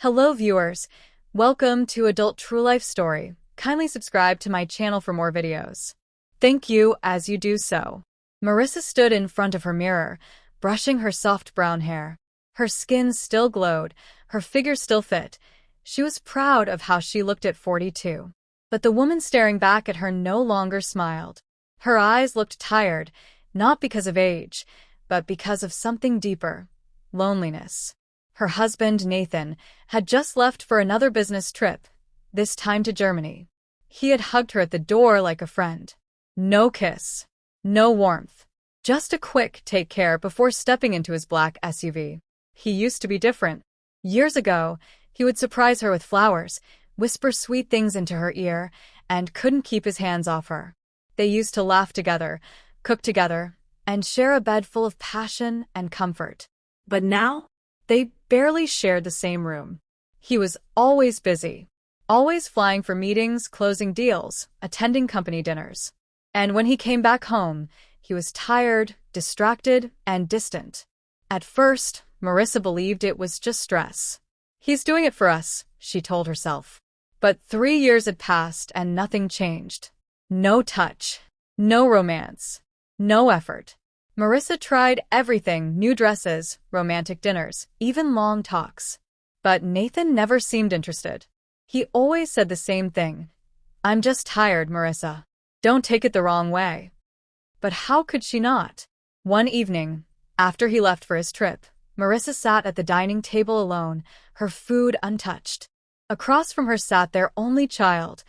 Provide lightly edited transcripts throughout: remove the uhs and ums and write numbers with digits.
Hello viewers, welcome to Adult True Life Story. Kindly subscribe to my channel for more videos. Thank you as you do so. Marissa stood in front of her mirror, brushing her soft brown hair. Her skin still glowed, her figure still fit. She was proud of how she looked at 42. But the woman staring back at her no longer smiled. Her eyes looked tired, not because of age, but because of something deeper: loneliness. Her husband, Nathan, had just left for another business trip, this time to Germany. He had hugged her at the door like a friend. No kiss, no warmth, just a quick take care before stepping into his black SUV. He used to be different. Years ago, he would surprise her with flowers, whisper sweet things into her ear, and couldn't keep his hands off her. They used to laugh together, cook together, and share a bed full of passion and comfort. But now, they barely shared the same room. He was always busy, always flying for meetings, closing deals, attending company dinners. And when he came back home, he was tired, distracted, and distant. At first, Marissa believed it was just stress. He's doing it for us, she told herself. But 3 years had passed and nothing changed. No touch, no romance, no effort. Marissa tried everything: new dresses, romantic dinners, even long talks. But Nathan never seemed interested. He always said the same thing: "I'm just tired, Marissa. Don't take it the wrong way." But how could she not? One evening, after he left for his trip, Marissa sat at the dining table alone, her food untouched. Across from her sat their only child,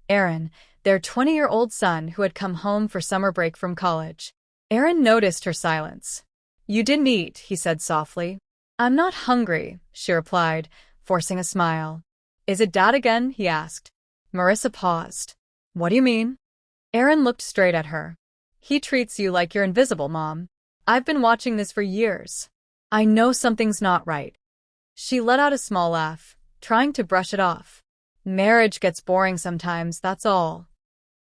Aaron, their 20-year-old son who had come home for summer break from college. Aaron noticed her silence. "You didn't eat," he said softly. "I'm not hungry," she replied, forcing a smile. "Is it Dad again?" he asked. Marissa paused. "What do you mean?" Aaron looked straight at her. "He treats you like you're invisible, Mom. I've been watching this for years. I know something's not right." She let out a small laugh, trying to brush it off. "Marriage gets boring sometimes, that's all."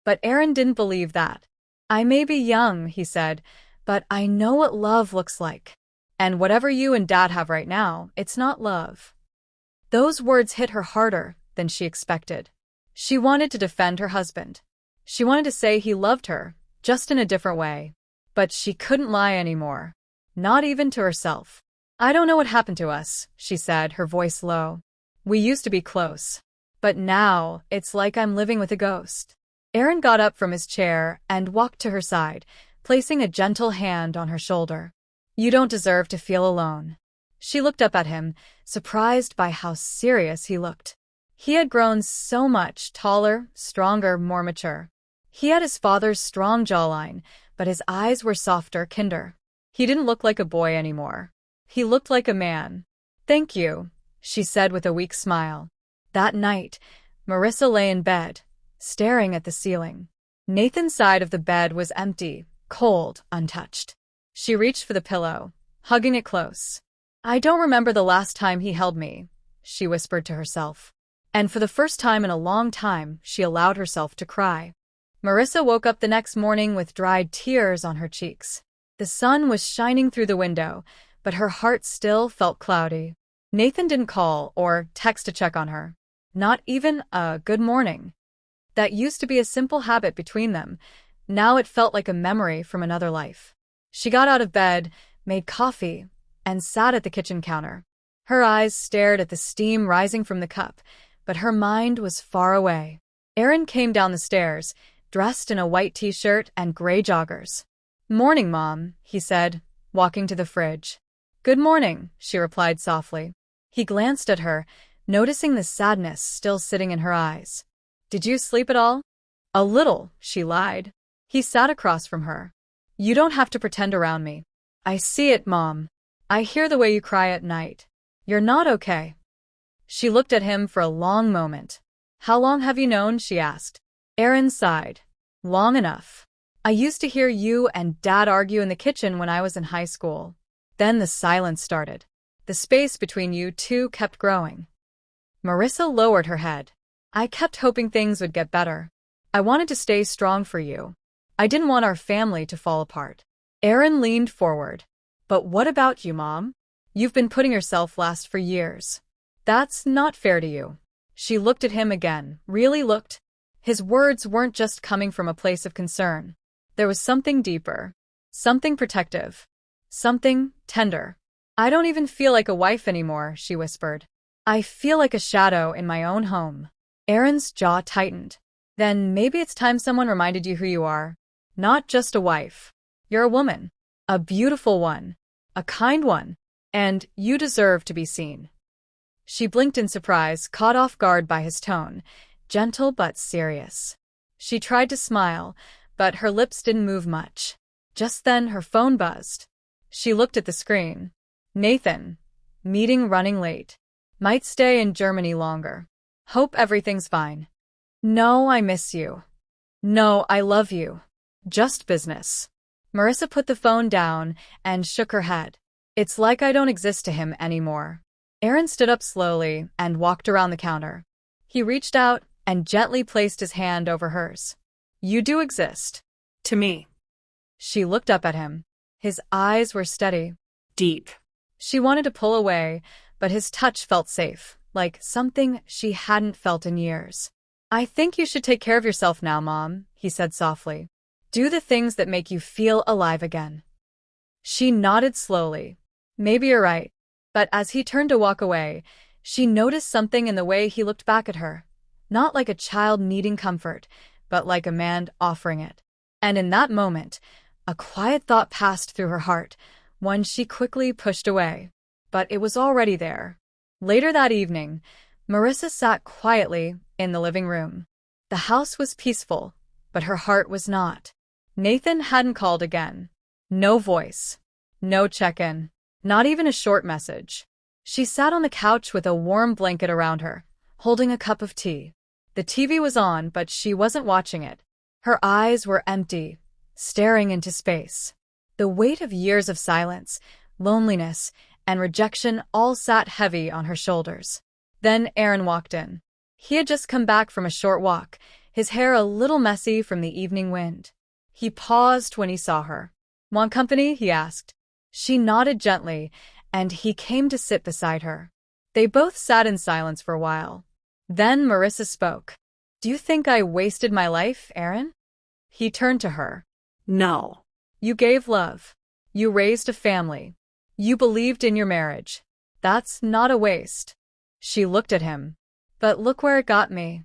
But Aaron didn't believe that. "I may be young," he said, "but I know what love looks like. And whatever you and Dad have right now, it's not love." Those words hit her harder than she expected. She wanted to defend her husband. She wanted to say he loved her, just in a different way. But she couldn't lie anymore. Not even to herself. "I don't know what happened to us," she said, her voice low. "We used to be close. But now, it's like I'm living with a ghost." Aaron got up from his chair and walked to her side, placing a gentle hand on her shoulder. "You don't deserve to feel alone." She looked up at him, surprised by how serious he looked. He had grown so much taller, stronger, more mature. He had his father's strong jawline, but his eyes were softer, kinder. He didn't look like a boy anymore. He looked like a man. "Thank you," she said with a weak smile. That night, Marissa lay in bed, staring at the ceiling. Nathan's side of the bed was empty, cold, untouched. She reached for the pillow, hugging it close. "I don't remember the last time he held me," she whispered to herself. And for the first time in a long time, she allowed herself to cry. Marissa woke up the next morning with dried tears on her cheeks. The sun was shining through the window, but her heart still felt cloudy. Nathan didn't call or text to check on her. Not even a "good morning." That used to be a simple habit between them. Now it felt like a memory from another life. She got out of bed, made coffee, and sat at the kitchen counter. Her eyes stared at the steam rising from the cup, but her mind was far away. Aaron came down the stairs, dressed in a white t-shirt and gray joggers. "Morning, Mom," he said, walking to the fridge. "Good morning," she replied softly. He glanced at her, noticing the sadness still sitting in her eyes. "Did you sleep at all?" "A little," she lied. He sat across from her. "You don't have to pretend around me. I see it, Mom. I hear the way you cry at night. You're not okay." She looked at him for a long moment. "How long have you known?" she asked. Aaron sighed. "Long enough. I used to hear you and Dad argue in the kitchen when I was in high school." Then the silence started. The space between you two kept growing. Marissa lowered her head. "I kept hoping things would get better. I wanted to stay strong for you. I didn't want our family to fall apart." Aaron leaned forward. "But what about you, Mom? You've been putting yourself last for years." That's not fair to you. She looked at him again, really looked. His words weren't just coming from a place of concern. There was something deeper, something protective, something tender. I don't even feel like a wife anymore, she whispered. I feel like a shadow in my own home. Aaron's jaw tightened. Then maybe it's time someone reminded you who you are. Not just a wife. You're a woman. A beautiful one. A kind one. And you deserve to be seen. She blinked in surprise, caught off guard by his tone, gentle but serious. She tried to smile, but her lips didn't move much. Just then her phone buzzed. She looked at the screen. Nathan. Meeting running late. Might stay in Germany longer. Hope everything's fine. No, I miss you. No, I love you. Just business. Marissa put the phone down and shook her head. It's like I don't exist to him anymore. Aaron stood up slowly and walked around the counter. He reached out and gently placed his hand over hers. You do exist. To me. She looked up at him. His eyes were steady. Deep. She wanted to pull away, but his touch felt safe, like something she hadn't felt in years. I think you should take care of yourself now, Mom, he said softly. Do the things that make you feel alive again. She nodded slowly. Maybe you're right. But as he turned to walk away, she noticed something in the way he looked back at her. Not like a child needing comfort, but like a man offering it. And in that moment, a quiet thought passed through her heart, one she quickly pushed away. But it was already there. Later that evening, Marissa sat quietly in the living room. The house was peaceful, but her heart was not. Nathan hadn't called again. No voice. No check-in. Not even a short message. She sat on the couch with a warm blanket around her, holding a cup of tea. The TV was on, but she wasn't watching it. Her eyes were empty, staring into space. The weight of years of silence, loneliness, and rejection all sat heavy on her shoulders. Then Aaron walked in. He had just come back from a short walk, his hair a little messy from the evening wind. He paused when he saw her. Want company? He asked. She nodded gently, and he came to sit beside her. They both sat in silence for a while. Then Marissa spoke. Do you think I wasted my life, Aaron? He turned to her. No. You gave love. You raised a family. You believed in your marriage. That's not a waste. She looked at him. But look where it got me.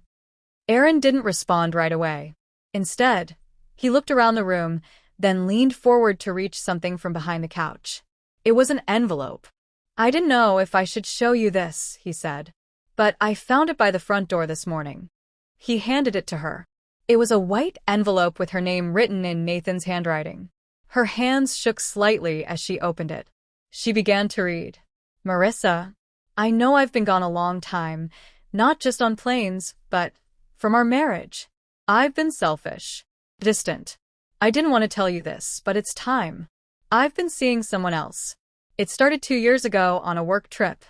Aaron didn't respond right away. Instead, he looked around the room, then leaned forward to reach something from behind the couch. It was an envelope. I didn't know if I should show you this, he said. But I found it by the front door this morning. He handed it to her. It was a white envelope with her name written in Nathan's handwriting. Her hands shook slightly as she opened it. She began to read. Marissa, I know I've been gone a long time, not just on planes, but from our marriage. I've been selfish, distant. I didn't want to tell you this, but it's time. I've been seeing someone else. It started 2 years ago on a work trip.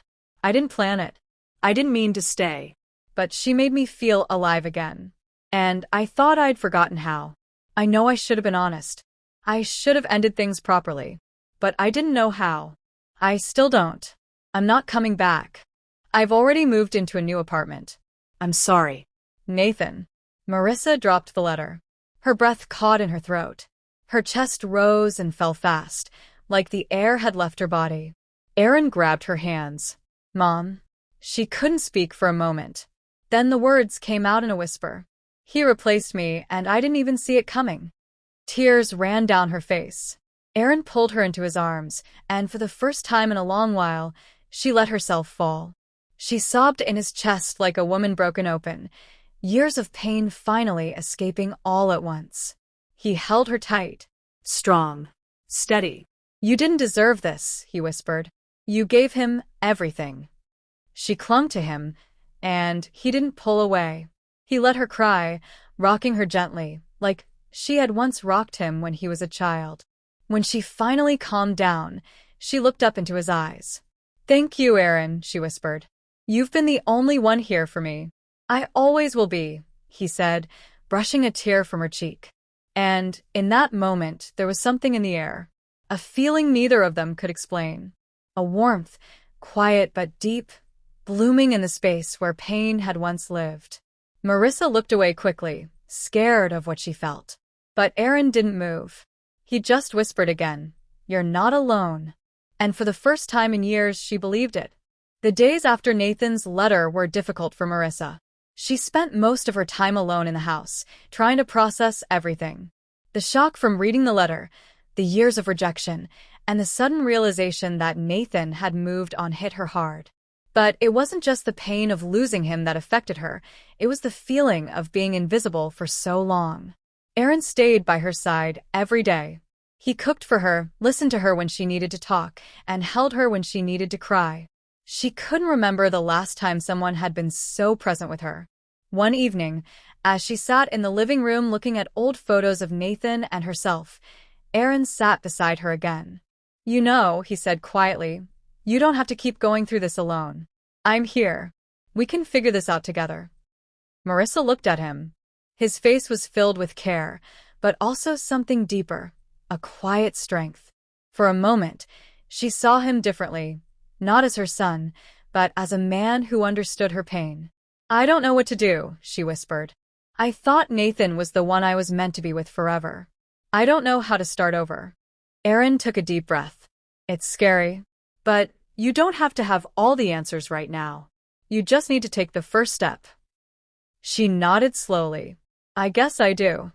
I didn't plan it. I didn't mean to stay. But she made me feel alive again. And I thought I'd forgotten how. I know I should have been honest. I should have ended things properly. But I didn't know how. I still don't. I'm not coming back. I've already moved into a new apartment. I'm sorry. Nathan. Marissa dropped the letter. Her breath caught in her throat. Her chest rose and fell fast, like the air had left her body. Aaron grabbed her hands. Mom. She couldn't speak for a moment. Then the words came out in a whisper. He replaced me, and I didn't even see it coming. Tears ran down her face. Aaron pulled her into his arms, and for the first time in a long while, she let herself fall. She sobbed in his chest like a woman broken open, years of pain finally escaping all at once. He held her tight. Strong. Steady. You didn't deserve this, he whispered. You gave him everything. She clung to him, and he didn't pull away. He let her cry, rocking her gently, like she had once rocked him when he was a child. When she finally calmed down, she looked up into his eyes. Thank you, Aaron, she whispered. You've been the only one here for me. I always will be, he said, brushing a tear from her cheek. And in that moment, there was something in the air, a feeling neither of them could explain. A warmth, quiet but deep, blooming in the space where pain had once lived. Marissa looked away quickly, scared of what she felt. But Aaron didn't move. He just whispered again, "You're not alone." And for the first time in years, she believed it. The days after Nathan's letter were difficult for Marissa. She spent most of her time alone in the house, trying to process everything. The shock from reading the letter, the years of rejection, and the sudden realization that Nathan had moved on hit her hard. But it wasn't just the pain of losing him that affected her, it was the feeling of being invisible for so long. Aaron stayed by her side every day. He cooked for her, listened to her when she needed to talk, and held her when she needed to cry. She couldn't remember the last time someone had been so present with her. One evening, as she sat in the living room looking at old photos of Nathan and herself, Aaron sat beside her again. "You know," he said quietly, "you don't have to keep going through this alone. I'm here. We can figure this out together." Marissa looked at him. His face was filled with care, but also something deeper, a quiet strength. For a moment, she saw him differently, not as her son, but as a man who understood her pain. "I don't know what to do," she whispered. "I thought Nathan was the one I was meant to be with forever. I don't know how to start over." Aaron took a deep breath. "It's scary, but you don't have to have all the answers right now. You just need to take the first step." She nodded slowly. "I guess I do."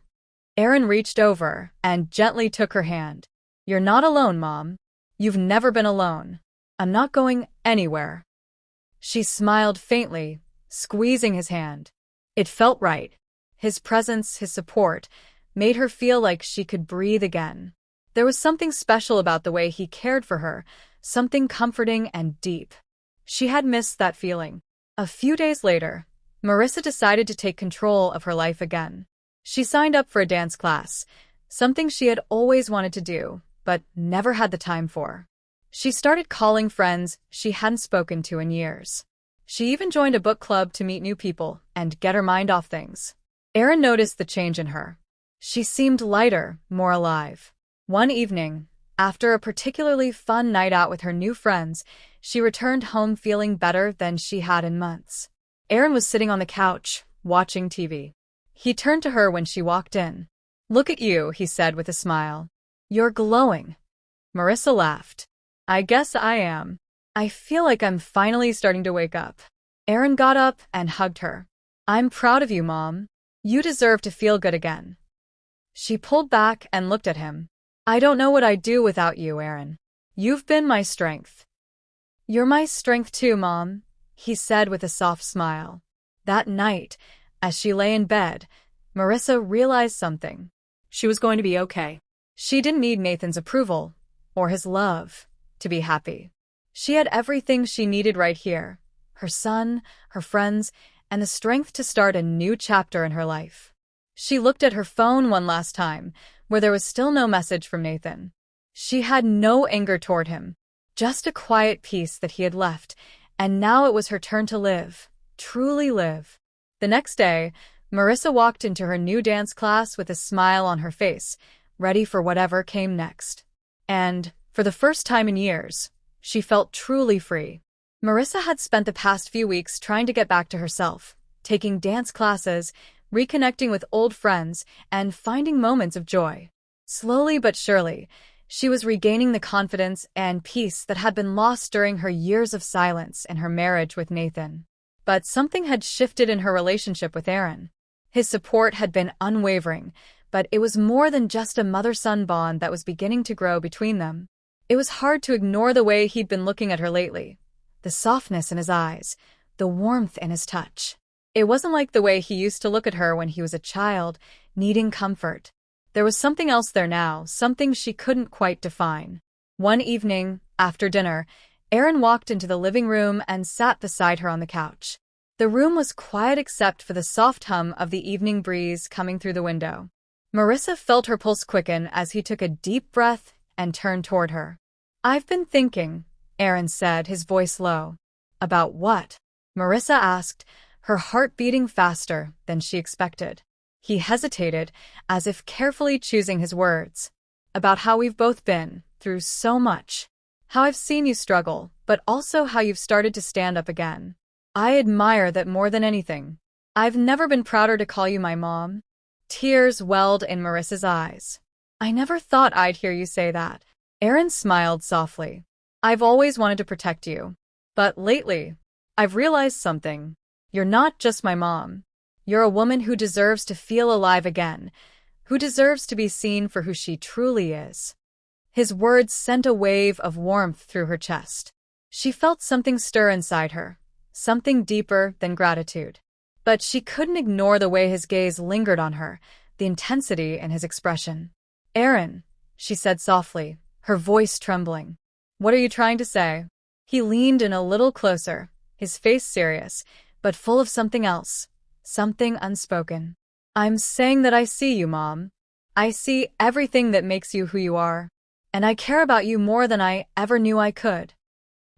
Aaron reached over and gently took her hand. "You're not alone, Mom. You've never been alone. I'm not going anywhere." She smiled faintly, squeezing his hand. It felt right. His presence, his support, made her feel like she could breathe again. There was something special about the way he cared for her, something comforting and deep. She had missed that feeling. A few days later, Marissa decided to take control of her life again. She signed up for a dance class, something she had always wanted to do, but never had the time for. She started calling friends she hadn't spoken to in years. She even joined a book club to meet new people and get her mind off things. Aaron noticed the change in her. She seemed lighter, more alive. One evening, after a particularly fun night out with her new friends, she returned home feeling better than she had in months. Aaron was sitting on the couch, watching TV. He turned to her when she walked in. "Look at you," he said with a smile. "You're glowing." Marissa laughed. "I guess I am. I feel like I'm finally starting to wake up." Aaron got up and hugged her. "I'm proud of you, Mom. You deserve to feel good again." She pulled back and looked at him. "I don't know what I'd do without you, Aaron. You've been my strength." "You're my strength too, Mom," he said with a soft smile. That night, as she lay in bed, Marissa realized something. She was going to be okay. She didn't need Nathan's approval, or his love, to be happy. She had everything she needed right here, her son, her friends, and the strength to start a new chapter in her life. She looked at her phone one last time, where there was still no message from Nathan. She had no anger toward him, just a quiet peace that he had left, and now it was her turn to live, truly live. The next day, Marissa walked into her new dance class with a smile on her face, ready for whatever came next. And, for the first time in years, she felt truly free. Marissa had spent the past few weeks trying to get back to herself, taking dance classes, reconnecting with old friends, and finding moments of joy. Slowly but surely, she was regaining the confidence and peace that had been lost during her years of silence in her marriage with Nathan. But something had shifted in her relationship with Aaron. His support had been unwavering, but it was more than just a mother-son bond that was beginning to grow between them. It was hard to ignore the way he'd been looking at her lately. The softness in his eyes, the warmth in his touch. It wasn't like the way he used to look at her when he was a child, needing comfort. There was something else there now, something she couldn't quite define. One evening, after dinner, Aaron walked into the living room and sat beside her on the couch. The room was quiet except for the soft hum of the evening breeze coming through the window. Marissa felt her pulse quicken as he took a deep breath and turned toward her. "I've been thinking," Aaron said, his voice low. "About what?" Marissa asked, her heart beating faster than she expected. He hesitated, as if carefully choosing his words. "About how we've both been through so much. How I've seen you struggle, but also how you've started to stand up again. I admire that more than anything. I've never been prouder to call you my mom." Tears welled in Marissa's eyes. "I never thought I'd hear you say that." Aaron smiled softly. "I've always wanted to protect you. But lately, I've realized something. You're not just my mom. You're a woman who deserves to feel alive again, who deserves to be seen for who she truly is." His words sent a wave of warmth through her chest. She felt something stir inside her, something deeper than gratitude. But she couldn't ignore the way his gaze lingered on her, the intensity in his expression. "Aaron," she said softly, her voice trembling. "What are you trying to say?" He leaned in a little closer, his face serious, but full of something else, something unspoken. "I'm saying that I see you, Mom. I see everything that makes you who you are. And I care about you more than I ever knew I could."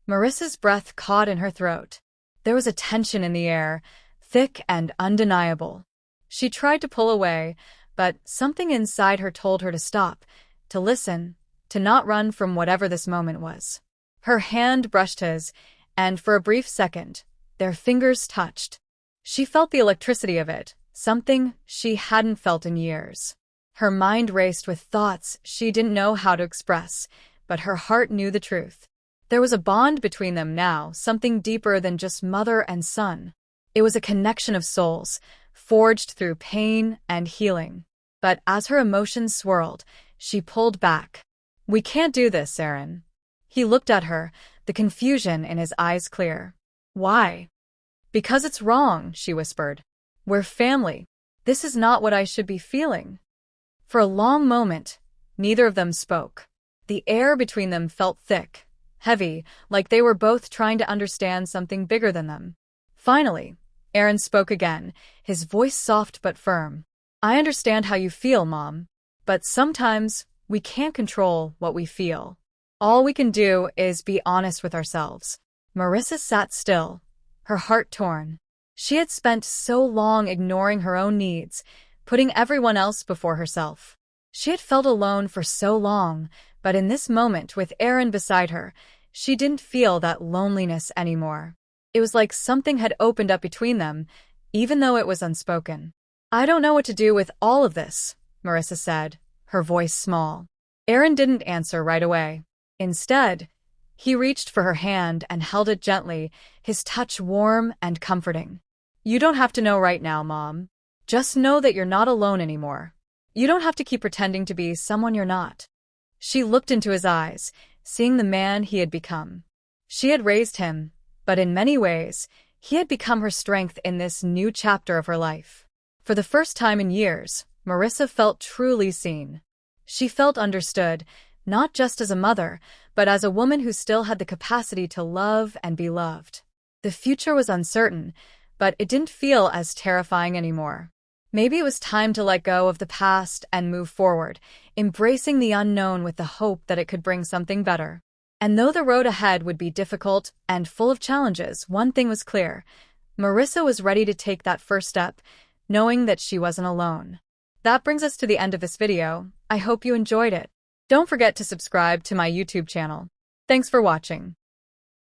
Marissa's breath caught in her throat. There was a tension in the air, thick and undeniable. She tried to pull away, but something inside her told her to stop, to listen, to not run from whatever this moment was. Her hand brushed his, and for a brief second, their fingers touched. She felt the electricity of it, something she hadn't felt in years. Her mind raced with thoughts she didn't know how to express, but her heart knew the truth. There was a bond between them now, something deeper than just mother and son. It was a connection of souls, forged through pain and healing. But as her emotions swirled, she pulled back. "We can't do this, Aaron." He looked at her, the confusion in his eyes clear. "Why?" "Because it's wrong," she whispered. "We're family. This is not what I should be feeling." For a long moment, neither of them spoke. The air between them felt thick, heavy, like they were both trying to understand something bigger than them. Finally, Aaron spoke again, his voice soft but firm. "I understand how you feel, Mom, but sometimes we can't control what we feel. All we can do is be honest with ourselves." Marissa sat still, her heart torn. She had spent so long ignoring her own needs, putting everyone else before herself. She had felt alone for so long, but in this moment with Aaron beside her, she didn't feel that loneliness anymore. It was like something had opened up between them, even though it was unspoken. "I don't know what to do with all of this," Marissa said, her voice small. Aaron didn't answer right away. Instead, he reached for her hand and held it gently, his touch warm and comforting. "You don't have to know right now, Mom. Just know that you're not alone anymore. You don't have to keep pretending to be someone you're not." She looked into his eyes, seeing the man he had become. She had raised him, but in many ways, he had become her strength in this new chapter of her life. For the first time in years, Marissa felt truly seen. She felt understood, not just as a mother, but as a woman who still had the capacity to love and be loved. The future was uncertain, but it didn't feel as terrifying anymore. Maybe it was time to let go of the past and move forward, embracing the unknown with the hope that it could bring something better. And though the road ahead would be difficult and full of challenges, one thing was clear. Marissa was ready to take that first step, knowing that she wasn't alone. That brings us to the end of this video. I hope you enjoyed it. Don't forget to subscribe to my YouTube channel. Thanks for watching.